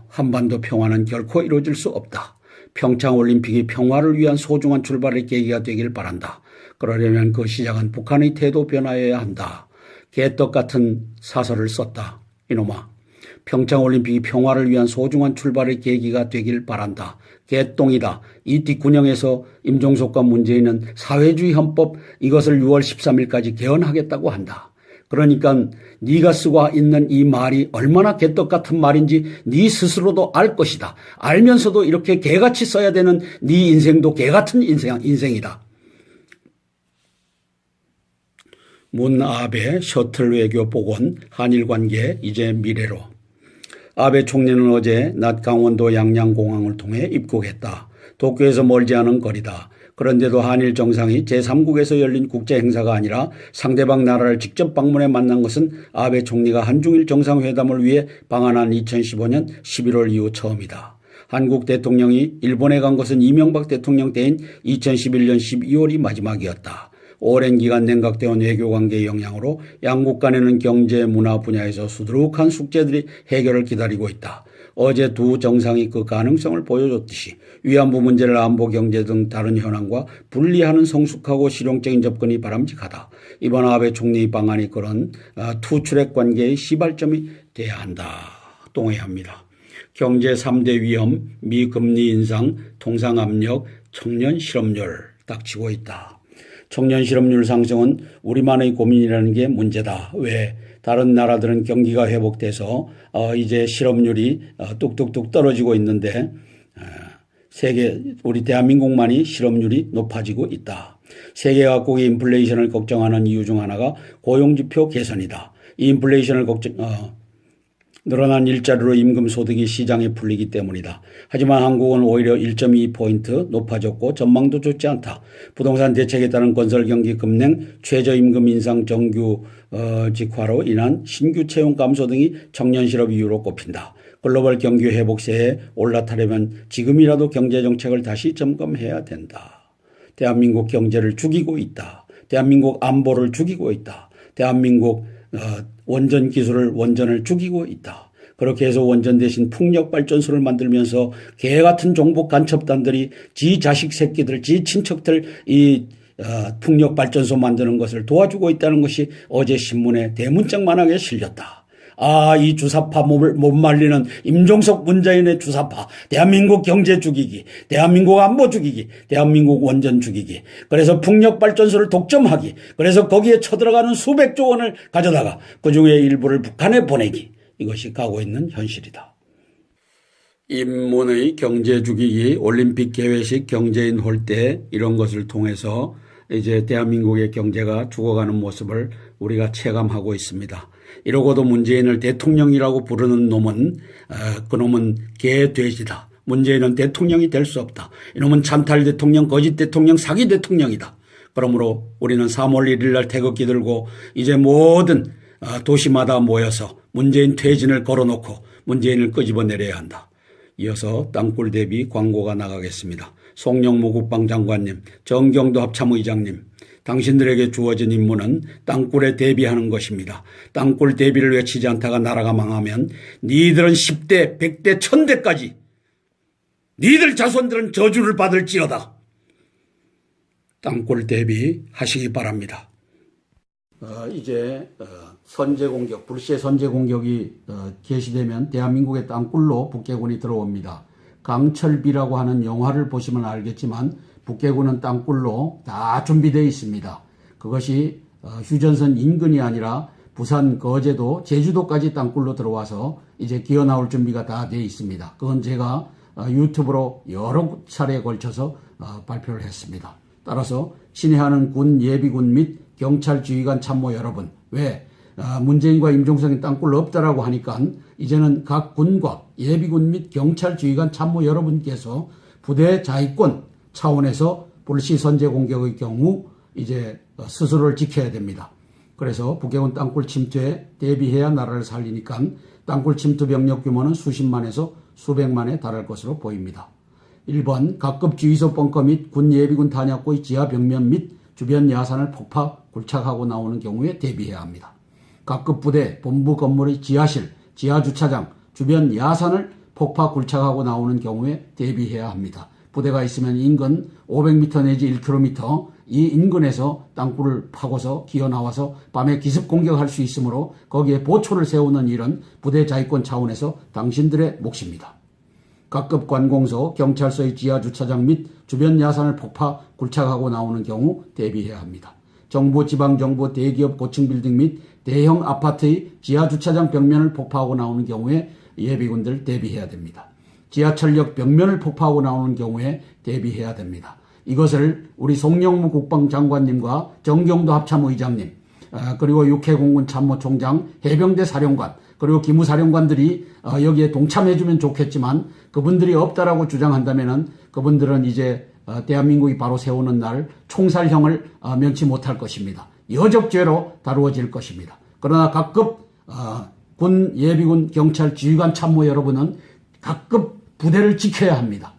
한반도 평화는 결코 이루어질 수 없다. 평창올림픽이 평화를 위한 소중한 출발의 계기가 되길 바란다. 그러려면 그 시작은 북한의 태도 변화여야 한다. 개떡 같은 사설을 썼다. 이놈아. 평창올림픽이 평화를 위한 소중한 출발의 계기가 되길 바란다. 개똥이다. 이 뒷구녕에서 임종석과 문재인은 사회주의 헌법 이것을 6월 13일까지 개헌하겠다고 한다. 그러니까 네가 쓰고 있는 이 말이 얼마나 개떡 같은 말인지 네 스스로도 알 것이다. 알면서도 이렇게 개같이 써야 되는 네 인생도 개같은 인생이다. 문 아베 셔틀 외교 복원 한일 관계 이제 미래로. 아베 총리는 어제 낮 강원도 양양공항을 통해 입국했다. 도쿄에서 멀지 않은 거리다. 그런데도 한일 정상이 제3국에서 열린 국제 행사가 아니라 상대방 나라를 직접 방문해 만난 것은 아베 총리가 한중일 정상회담을 위해 방한한 2015년 11월 이후 처음이다. 한국 대통령이 일본에 간 것은 이명박 대통령 때인 2011년 12월이 마지막이었다. 오랜 기간 냉각되어 외교관계의 영향으로 양국 간에는 경제, 문화 분야에서 수두룩한 숙제들이 해결을 기다리고 있다. 어제 두 정상이 그 가능성을 보여줬듯이 위안부 문제를 안보, 경제 등 다른 현안과 분리하는 성숙하고 실용적인 접근이 바람직하다. 이번 아베 총리의 방안이 그런 투출핵 관계의 시발점이 돼야 한다. 동의합니다. 경제 3대 위험, 미금리 인상, 통상압력, 청년 실업률 닥치고 있다. 청년 실업률 상승은 우리만의 고민이라는 게 문제다. 왜? 다른 나라들은 경기가 회복돼서 이제 실업률이 뚝뚝뚝 떨어지고 있는데 우리 대한민국만이 실업률이 높아지고 있다. 세계 각국의 인플레이션을 걱정하는 이유 중 하나가 고용지표 개선이다. 이 인플레이션을 늘어난 일자리로 임금 소득이 시장에 풀리기 때문이다. 하지만 한국은 오히려 1.2포인트 높아졌고 전망도 좋지 않다. 부동산 대책에 따른 건설경기 급냉, 최저임금 인상, 정규 직화로 인한 신규 채용 감소 등이 청년 실업 이유로 꼽힌다. 글로벌 경기 회복세에 올라타려면 지금이라도 경제정책을 다시 점검해야 된다. 대한민국 경제를 죽이고 있다. 대한민국 안보를 죽이고 있다. 대한민국 원전 기술을 원전을 죽이고 있다. 그렇게 해서 원전 대신 풍력발전소를 만들면서 개같은 종북 간첩단들이 지 자식 새끼들, 지 친척들 이 풍력발전소 만드는 것을 도와주고 있다는 것이 어제 신문에 대문짝만하게 실렸다. 이 주사파 못 말리는 임종석 문재인의 주사파, 대한민국 경제 죽이기, 대한민국 안보 죽이기, 대한민국 원전 죽이기, 그래서 풍력발전소를 독점하기, 그래서 거기에 쳐들어가는 수백조 원을 가져다가 그중에 일부를 북한에 보내기, 이것이 가고 있는 현실이다. 인문의 경제 죽이기, 올림픽 개회식 경제인 홀대 이런 것을 통해서 이제 대한민국의 경제가 죽어가는 모습을 우리가 체감하고 있습니다. 이러고도 문재인을 대통령이라고 부르는 놈은 그놈은 개돼지다. 문재인은 대통령이 될 수 없다. 이놈은 찬탈 대통령, 거짓 대통령, 사기 대통령이다. 그러므로 우리는 3월 1일 날 태극기 들고 이제 모든 도시마다 모여서 문재인 퇴진을 걸어놓고 문재인을 끄집어내려야 한다. 이어서 땅굴 대비 광고가 나가겠습니다. 송영무 국방장관님, 정경도 합참의장님, 당신들에게 주어진 임무는 땅굴에 대비하는 것입니다. 땅굴 대비를 외치지 않다가 나라가 망하면 니들은 10대, 100대, 1000대까지 니들 자손들은 저주를 받을지어다. 땅굴 대비하시기 바랍니다. 이제 선제 공격, 불시의 선제 공격이 개시되면 대한민국의 땅굴로 북괴군이 들어옵니다. 강철비라고 하는 영화를 보시면 알겠지만 북괴군은 땅굴로 다 준비되어 있습니다. 그것이 휴전선 인근이 아니라 부산, 거제도, 제주도까지 땅굴로 들어와서 이제 기어 나올 준비가 다 되어 있습니다. 그건 제가 유튜브로 여러 차례에 걸쳐서 발표를 했습니다. 따라서 친애하는 군 예비군 및 경찰 지휘관 참모 여러분, 왜 문재인과 임종석이 땅굴 없다라고 하니까 이제는 각 군과 예비군 및 경찰 지휘관 참모 여러분께서 부대 자위권 차원에서 불시 선제 공격의 경우 이제 스스로를 지켜야 됩니다. 그래서 북괴군 땅굴 침투에 대비해야 나라를 살리니까 땅굴 침투 병력 규모는 수십만에서 수백만에 달할 것으로 보입니다. 1번 각급 주유소 벙커 및 군 예비군 탄약고의 지하 벽면 및 주변 야산을 폭파 굴착하고 나오는 경우에 대비해야 합니다. 각급 부대 본부 건물의 지하실, 지하 주차장, 주변 야산을 폭파 굴착하고 나오는 경우에 대비해야 합니다. 부대가 있으면 인근 500m 내지 1km 이 인근에서 땅굴을 파고서 기어 나와서 밤에 기습 공격할 수 있으므로 거기에 보초를 세우는 일은 부대 자위권 차원에서 당신들의 몫입니다. 각급 관공서, 경찰서의 지하 주차장 및 주변 야산을 폭파 굴착하고 나오는 경우 대비해야 합니다. 정부, 지방정부, 대기업 고층 빌딩 및 대형 아파트의 지하 주차장 벽면을 폭파하고 나오는 경우에 예비군들 대비해야 됩니다. 지하철역 벽면을 폭파하고 나오는 경우에 대비해야 됩니다. 이것을 우리 송영무 국방장관님과 정경도 합참의장님, 그리고 육해공군 참모총장, 해병대 사령관, 그리고 기무사령관들이 여기에 동참해주면 좋겠지만 그분들이 없다라고 주장한다면은 그분들은 이제 대한민국이 바로 세우는 날 총살형을 면치 못할 것입니다. 여적죄로 다루어질 것입니다. 그러나 각급 군, 예비군, 경찰, 지휘관 참모 여러분은 각급 부대를 지켜야 합니다.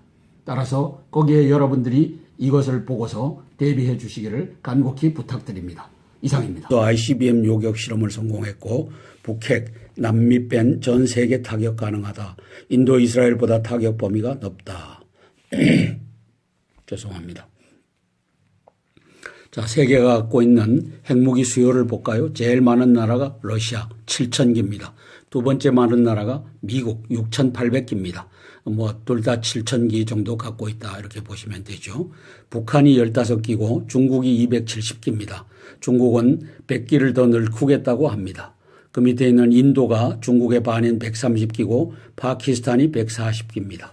따라서 거기에 여러분들이 이것을 보고서 대비해 주시기를 간곡히 부탁드립니다. 이상입니다. 또 ICBM 요격 실험을 성공했고 북핵, 남미 뺀 전 세계 타격 가능하다. 인도 이스라엘보다 타격 범위가 넓다. 죄송합니다. 자, 세계가 갖고 있는 핵무기 수요를 볼까요? 제일 많은 나라가 러시아 7,000기입니다. 두 번째 많은 나라가 미국 6,800기입니다. 둘 다 7,000기 정도 갖고 있다 이렇게 보시면 되죠. 북한이 15기고 중국이 270기입니다. 중국은 100기를 더 늘리겠다고 합니다. 그 밑에 있는 인도가 중국의 반인 130기고 파키스탄이 140기입니다.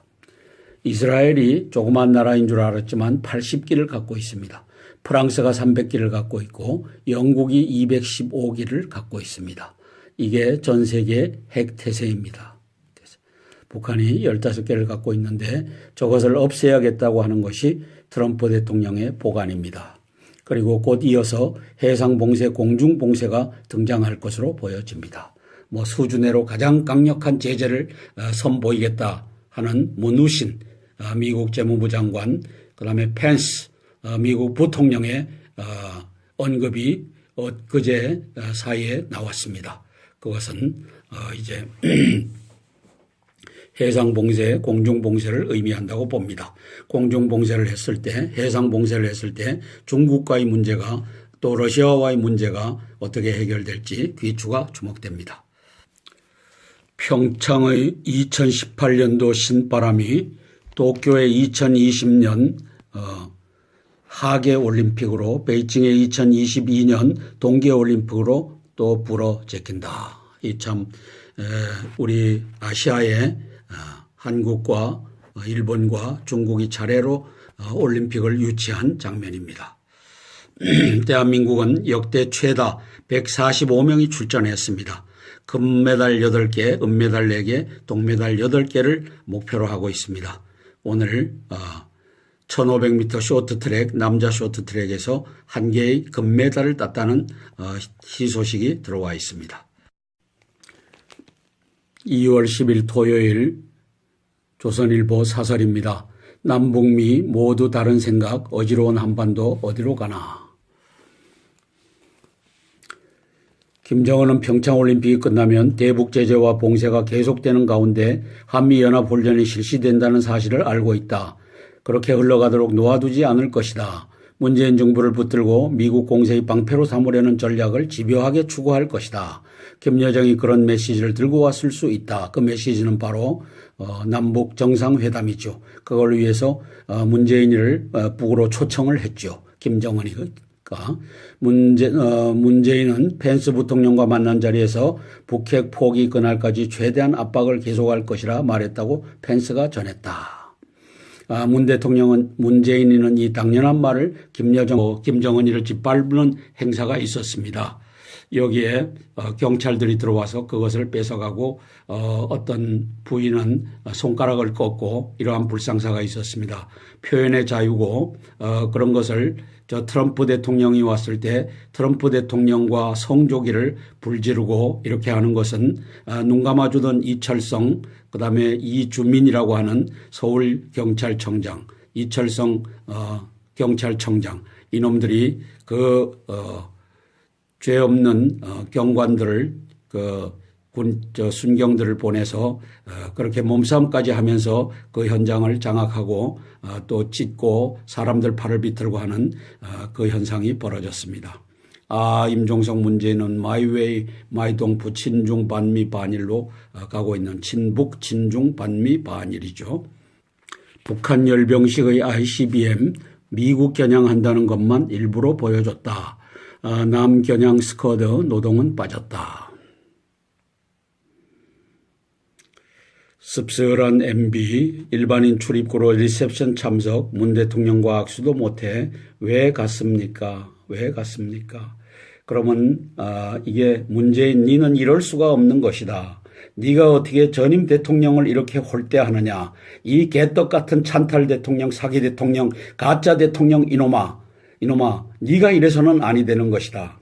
이스라엘이 조그만 나라인 줄 알았지만 80기를 갖고 있습니다. 프랑스가 300기를 갖고 있고 영국이 215기를 갖고 있습니다. 이게 전 세계 핵태세입니다. 북한이 15개를 갖고 있는데 저것을 없애야겠다고 하는 것이 트럼프 대통령의 보관입니다. 그리고 곧 이어서 해상봉쇄, 공중봉쇄가 등장할 것으로 보여집니다. 수준으로 가장 강력한 제재를 선보이겠다 하는 문우신 미국 재무부 장관, 그다음에 펜스 미국 부통령의 언급이 엊그제 사이에 나왔습니다. 그것은 이제 해상봉쇄, 공중봉쇄를 의미한다고 봅니다. 공중봉쇄를 했을 때, 해상봉쇄를 했을 때 중국과의 문제가 또 러시아와의 문제가 어떻게 해결될지 귀추가 주목됩니다. 평창의 2018년도 신바람이 도쿄의 2020년 하계올림픽으로 베이징의 2022년 동계올림픽으로 또 불어제낀다. 이 참 우리 아시아의 한국과 일본과 중국이 차례로 올림픽을 유치한 장면입니다. 대한민국은 역대 최다 145명이 출전했습니다. 금메달 8개, 은메달 4개, 동메달 8개를 목표로 하고 있습니다. 오늘 1500m 쇼트트랙, 남자 쇼트트랙에서 1개의 금메달을 땄다는 희소식이 들어와 있습니다. 2월 10일 토요일 조선일보 사설입니다. 남북미 모두 다른 생각, 어지러운 한반도 어디로 가나. 김정은은 평창올림픽이 끝나면 대북 제재와 봉쇄가 계속되는 가운데 한미연합훈련이 실시된다는 사실을 알고 있다. 그렇게 흘러가도록 놓아두지 않을 것이다. 문재인 정부를 붙들고 미국 공세의 방패로 삼으려는 전략을 집요하게 추구할 것이다. 김여정이 그런 메시지를 들고 왔을 수 있다. 그 메시지는 바로 남북 정상회담이죠. 그걸 위해서 문재인을 북으로 초청을 했죠. 김정은이. 문재인은 펜스 부통령과 만난 자리에서 북핵 포기 그날까지 최대한 압박을 계속할 것이라 말했다고 펜스가 전했다. 문 대통령은 문재인이는 이 당연한 말을 김정은이를 짓밟는 행사가 있었습니다. 여기에 경찰들이 들어와서 그것을 뺏어가고 어떤 부인은 손가락을 꺾고 이러한 불상사가 있었습니다. 표현의 자유고 그런 것을 트럼프 대통령이 왔을 때 트럼프 대통령과 성조기를 불지르고 이렇게 하는 것은 눈 감아주던 이철성 그다음에 이주민이라고 하는 서울경찰청장 이철성 경찰청장 이놈들이 죄 없는 경관들을 순경들을 보내서 그렇게 몸싸움까지 하면서 그 현장을 장악하고 또 찢고 사람들 팔을 비틀고 하는 그 현상이 벌어졌습니다. 임종석 문재인은 마이웨이 마이동프 친중 반미 반일로 가고 있는 친북 친중 반미 반일이죠. 북한 열병식의 ICBM 미국 겨냥한다는 것만 일부러 보여줬다. 남겨냥 스쿼드 노동은 빠졌다. 씁쓸한 MB 일반인 출입구로 리셉션 참석 문 대통령과 악수도 못해 왜 갔습니까? 왜 갔습니까? 그러면 이게 문재인 니는 이럴 수가 없는 것이다. 네가 어떻게 전임 대통령을 이렇게 홀대하느냐. 이 개떡 같은 찬탈 대통령 사기 대통령 가짜 대통령 이놈아 네가 이래서는 아니 되는 것이다.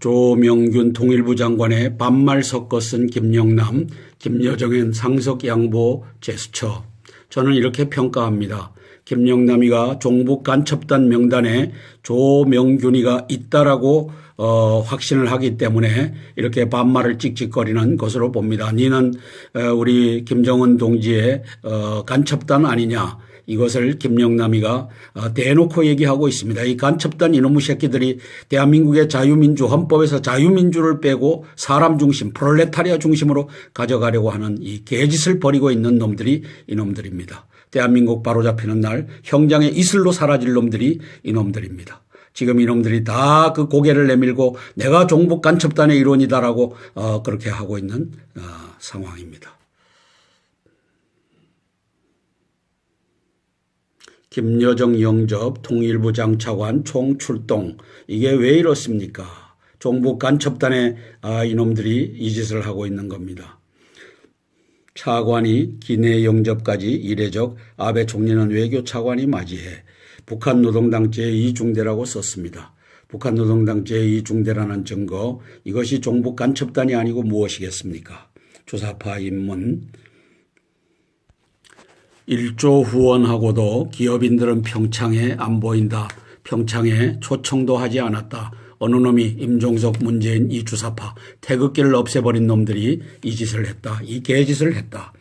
조명균 통일부 장관의 반말 섞어 쓴 김영남, 김여정엔 상석 양보 제스처. 저는 이렇게 평가합니다. 김영남이가 종북 간첩단 명단에 조명균이가 있다라고 확신을 하기 때문에 이렇게 반말을 찍찍거리는 것으로 봅니다. 니는 우리 김정은 동지의 간첩단 아니냐. 이것을 김영남이가 대놓고 얘기하고 있습니다. 이 간첩단 이놈의 새끼들이 대한민국의 자유민주 헌법에서 자유민주를 빼고 사람 중심 프롤레타리아 중심으로 가져가려고 하는 이 개짓을 벌이고 있는 놈들이 이놈들입니다. 대한민국 바로잡히는 날 형장의 이슬로 사라질 놈들이 이놈들입니다. 지금 이놈들이 다 그 고개를 내밀고 내가 종북 간첩단의 일원이다라고 그렇게 하고 있는 상황입니다. 김여정 영접, 통일부 장차관 총출동. 이게 왜 이렇습니까? 종북 간첩단의 이놈들이 이 짓을 하고 있는 겁니다. 차관이 기내 영접까지 이례적 아베 총리는 외교 차관이 맞이해 북한 노동당 제2중대라고 썼습니다. 북한 노동당 제2중대라는 증거 이것이 종북 간첩단이 아니고 무엇이겠습니까? 주사파 입문 1조 후원하고도 기업인들은 평창에 안 보인다. 평창에 초청도 하지 않았다. 어느 놈이 임종석 문재인 이 주사파 태극기를 없애버린 놈들이 이 짓을 했다. 이 개짓을 했다.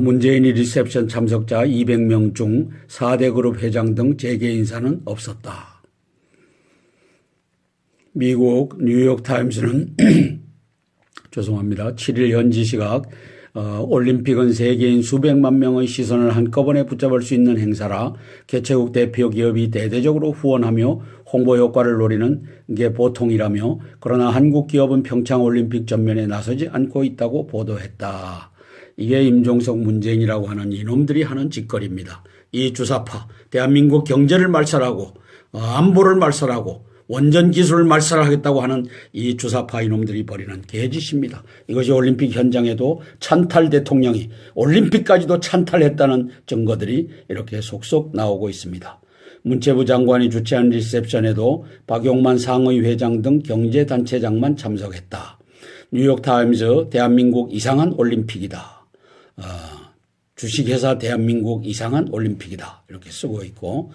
문재인이 리셉션 참석자 200명 중 4대 그룹 회장 등 재계 인사는 없었다. 미국 뉴욕타임스는 죄송합니다. 7일 현지 시각 올림픽은 세계인 수백만 명의 시선을 한꺼번에 붙잡을 수 있는 행사라 개최국 대표 기업이 대대적으로 후원하며 홍보 효과를 노리는 게 보통이라며 그러나 한국 기업은 평창올림픽 전면에 나서지 않고 있다고 보도했다. 이게 임종석 문재인이라고 하는 이놈들이 하는 짓거리입니다. 이 주사파 대한민국 경제를 말살하고 안보를 말살하고 원전 기술을 말살하겠다고 하는 이 주사파 이놈들이 벌이는 개짓입니다. 이것이 올림픽 현장에도 찬탈 대통령이 올림픽까지도 찬탈했다는 증거들이 이렇게 속속 나오고 있습니다. 문체부 장관이 주최한 리셉션에도 박용만 상의회장 등 경제단체장만 참석했다. 뉴욕타임즈 대한민국 이상한 올림픽이다. 주식회사 대한민국 이상한 올림픽이다. 이렇게 쓰고 있고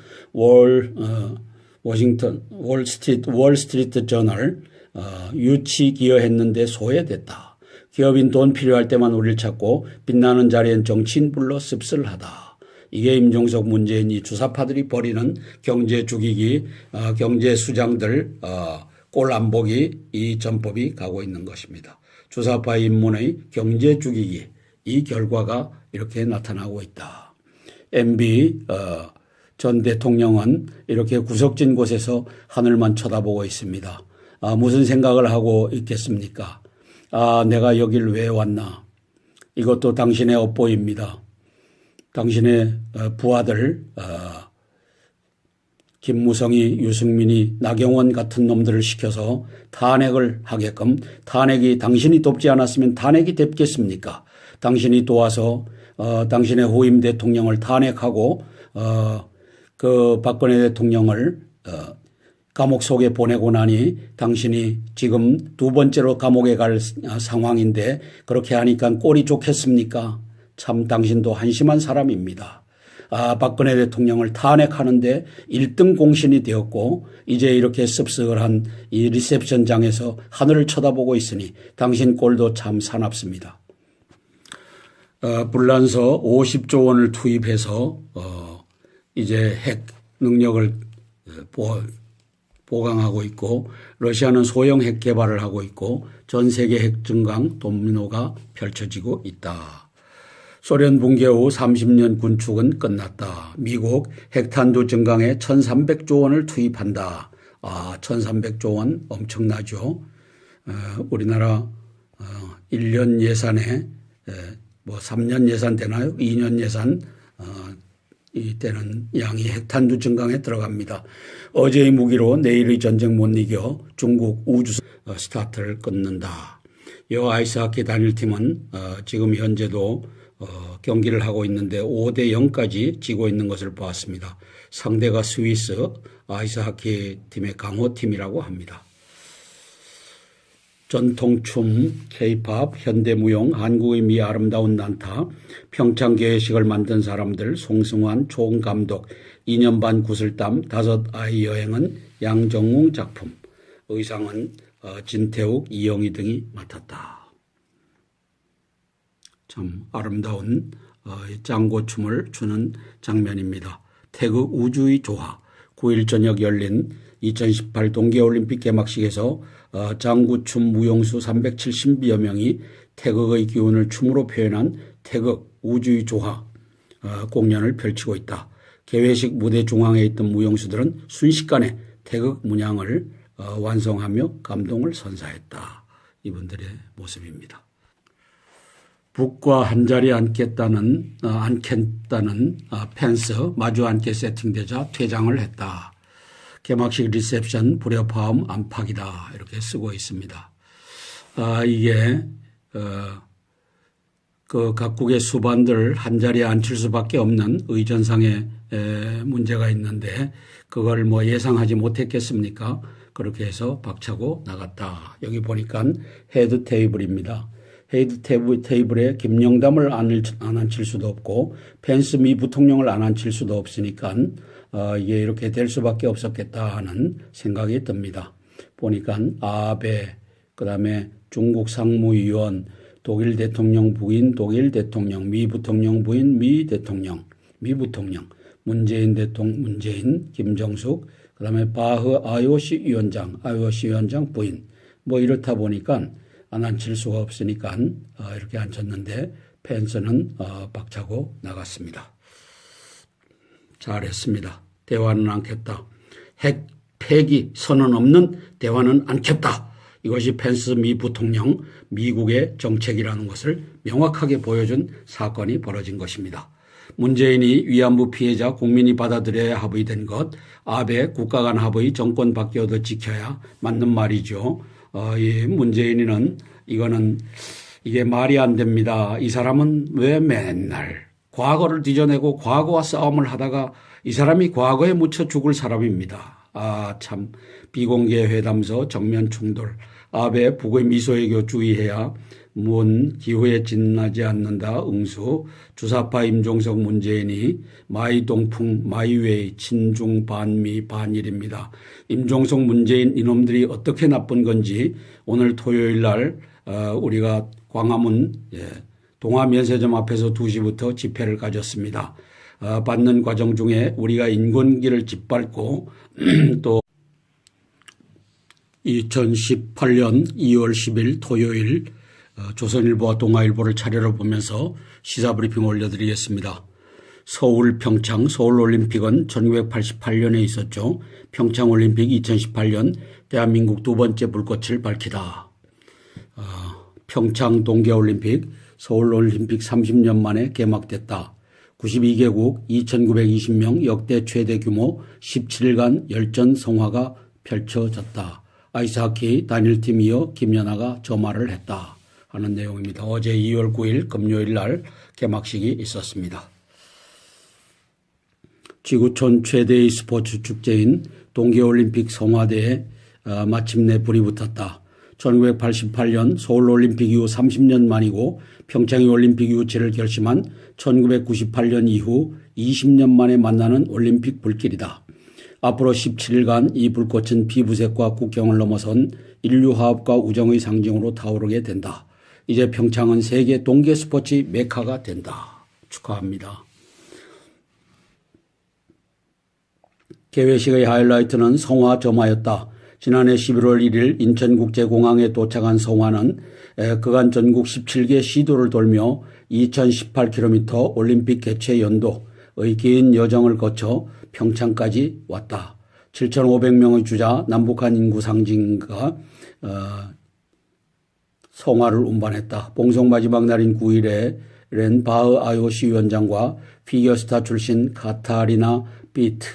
월스트리트 저널 유치 기여했는데 소외됐다. 기업인 돈 필요할 때만 우리를 찾고 빛나는 자리엔 정치인 불러 씁쓸하다. 이게 임종석 문재인이 주사파들이 벌이는 경제 죽이기, 경제 수장들 꼴 안 보기 이 전법이 가고 있는 것입니다. 주사파 인문의 경제 죽이기 이 결과가 이렇게 나타나고 있다. MB 전 대통령은 이렇게 구석진 곳에서 하늘만 쳐다보고 있습니다. 무슨 생각을 하고 있겠습니까? 내가 여길 왜 왔나? 이것도 당신의 업보입니다. 당신의 부하들 김무성이, 유승민이, 나경원 같은 놈들을 시켜서 탄핵을 하게끔 탄핵이 당신이 돕지 않았으면 탄핵이 됐겠습니까? 당신이 도와서 당신의 후임 대통령을 탄핵하고 그 박근혜 대통령을 감옥 속에 보내고 나니 당신이 지금 두 번째로 감옥에 갈 상황인데 그렇게 하니까 꼴이 좋겠습니까? 참 당신도 한심한 사람입니다. 박근혜 대통령을 탄핵하는데 1등 공신이 되었고 이제 이렇게 씁쓸한 이 리셉션장에서 하늘을 쳐다보고 있으니 당신 꼴도 참 사납습니다. 불란서 50조 원을 투입해서 이제 핵 능력을 보강하고 있고 러시아는 소형 핵 개발을 하고 있고 전 세계 핵 증강 도미노가 펼쳐지고 있다. 소련 붕괴 후 30년 군축은 끝났다. 미국 핵탄두 증강에 1300조 원을 투입한다. 1300조 원 엄청나죠. 우리나라 1년 예산에 3년 예산 되나요? 2년 예산 이때는 양이 핵탄두 증강에 들어갑니다. 어제의 무기로 내일의 전쟁 못 이겨 중국 우주 스타트를 끊는다. 이 아이스하키 단일팀은 지금 현재도 경기를 하고 있는데 5대 0까지 지고 있는 것을 보았습니다. 상대가 스위스 아이스하키 팀의 강호팀이라고 합니다. 전통춤, K-팝, 현대무용, 한국의 미 아름다운 난타, 평창 개회식을 만든 사람들, 송승환 총감독, 2년 반 구슬땀, 5아이 여행은 양정웅 작품, 의상은 진태욱, 이영희 등이 맡았다. 참 아름다운 짱고춤을 추는 장면입니다. 태극 우주의 조화, 9일 저녁 열린 2018 동계올림픽 개막식에서 장구춤 무용수 370여 명이 태극의 기운을 춤으로 표현한 태극 우주의 조화 공연을 펼치고 있다. 개회식 무대 중앙에 있던 무용수들은 순식간에 태극 문양을 완성하며 감동을 선사했다. 이분들의 모습입니다. 북과 한자리 앉겠다는 펜스 마주 앉게 세팅되자 퇴장을 했다. 개막식 리셉션 불협화음 안팎이다. 이렇게 쓰고 있습니다. 이게 그 각국의 수반들 한자리에 앉힐 수밖에 없는 의전상의 문제가 있는데 그걸 뭐 예상하지 못했겠습니까? 그렇게 해서 박차고 나갔다. 여기 보니까 헤드 테이블입니다. 헤드 테이블에 김영담을 안 앉힐 수도 없고 펜스 미 부통령을 안 앉힐 수도 없으니까 이게 이렇게 될 수밖에 없었겠다 하는 생각이 듭니다. 보니까 아베, 그다음에 중국 상무위원, 독일 대통령 부인 독일 대통령, 미 부통령 부인 미 대통령, 미 부통령, 문재인 대통령 문재인, 김정숙, 그다음에 바흐 IOC 위원장 부인, 뭐 이렇다 보니까 안 앉힐 수가 없으니까 이렇게 앉혔는데 펜스는 박차고 나갔습니다. 잘했습니다. 대화는 않겠다. 핵 폐기 선언 없는 대화는 않겠다. 이것이 펜스 미 부통령 미국의 정책이라는 것을 명확하게 보여준 사건이 벌어진 것입니다. 문재인이 위안부 피해자 국민이 받아들여야 합의된 것, 아베 국가 간 합의 정권 바뀌어도 지켜야 맞는 말이죠. 이 문재인은 이게 말이 안 됩니다. 이 사람은 왜 맨날 과거를 뒤져내고 과거와 싸움을 하다가 이 사람이 과거에 묻혀 죽을 사람입니다. 참 비공개 회담서 정면 충돌 아베 북의 미소외교 주의해야 문 기후에 진나지 않는다 응수 주사파 임종석 문재인이 마이동풍 마이웨이 친중 반미 반일입니다. 임종석 문재인 이놈들이 어떻게 나쁜 건지 오늘 토요일 날 우리가 광화문 동아면세점 앞에서 2시부터 집회를 가졌습니다. 받는 과정 중에 우리가 인권기를 짓밟고 또 2018년 2월 10일 토요일 조선일보와 동아일보를 차례로 보면서 시사브리핑 올려드리겠습니다. 서울 평창 서울올림픽은 1988년에 있었죠. 평창올림픽 2018년 대한민국 두 번째 불꽃을 밝히다. 평창 동계올림픽 서울올림픽 30년 만에 개막됐다. 92개국 2,920명 역대 최대 규모 17일간 열전 성화가 펼쳐졌다. 아이스하키 단일팀 이어 김연아가 저 말을 했다 하는 내용입니다. 어제 2월 9일 금요일 날 개막식이 있었습니다. 지구촌 최대의 스포츠 축제인 동계올림픽 성화대에 마침내 불이 붙었다. 1988년 서울올림픽 이후 30년 만이고 평창이 올림픽 유치를 결심한 1998년 이후 20년 만에 만나는 올림픽 불길이다. 앞으로 17일간 이 불꽃은 피부색과 국경을 넘어선 인류 화합과 우정의 상징으로 타오르게 된다. 이제 평창은 세계 동계 스포츠 메카가 된다. 축하합니다. 개회식의 하이라이트는 성화 점화였다. 지난해 11월 1일 인천국제공항에 도착한 성화는 그간 전국 17개 시도를 돌며 2018km 올림픽 개최 연도의 긴 여정을 거쳐 평창까지 왔다. 7,500명의 주자 남북한 인구 상징가 성화를 운반했다. 봉송 마지막 날인 9일에 렌 바흐 IOC 위원장과 피겨스타 출신 카타리나 비트,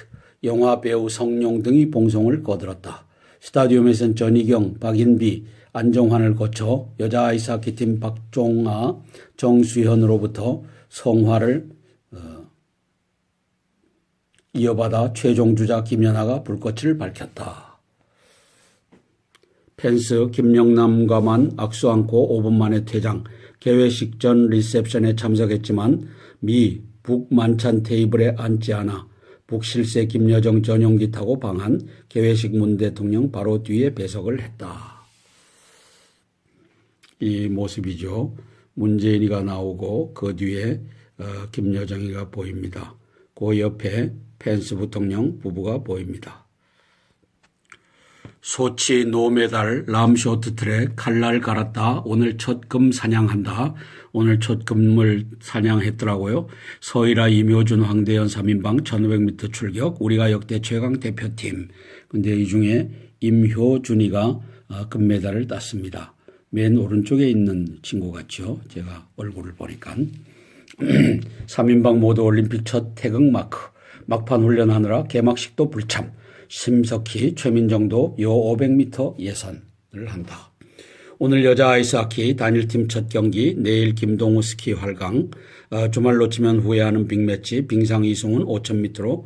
영화 배우 성룡 등이 봉송을 거들었다. 스타디움에선 전희경, 박인비, 안정환을 거쳐 여자 아이스하키팀 박종아, 정수현으로부터 성화를 이어받아 최종 주자 김연아가 불꽃을 밝혔다. 펜스 김영남과만 악수 안고 5분 만에 퇴장. 개회식 전 리셉션에 참석했지만 미, 북 만찬 테이블에 앉지 않아 북실세 김여정 전용기 타고 방한 개회식 문 대통령 바로 뒤에 배석을 했다. 이 모습이죠. 문재인이가 나오고 그 뒤에 김여정이가 보입니다. 그 옆에 펜스 부통령 부부가 보입니다. 소치 노메달 람 쇼트트랙 칼날 갈았다. 오늘 첫 금 사냥한다. 오늘 첫 금을 사냥했더라고요. 서희라 임효준 황대현 3인방 1500m 출격. 우리가 역대 최강 대표팀. 근데 이 중에 임효준이가 금메달을 땄습니다. 맨 오른쪽에 있는 친구 같죠. 제가 얼굴을 보니까. 3인방 모두 올림픽 첫 태극 마크. 막판 훈련하느라 개막식도 불참. 심석희, 최민정도 요 500m 예선을 한다. 오늘 여자 아이스하키 단일팀 첫 경기, 내일 김동우 스키 활강, 주말 놓치면 후회하는 빅매치, 빙상 이승훈 5000m로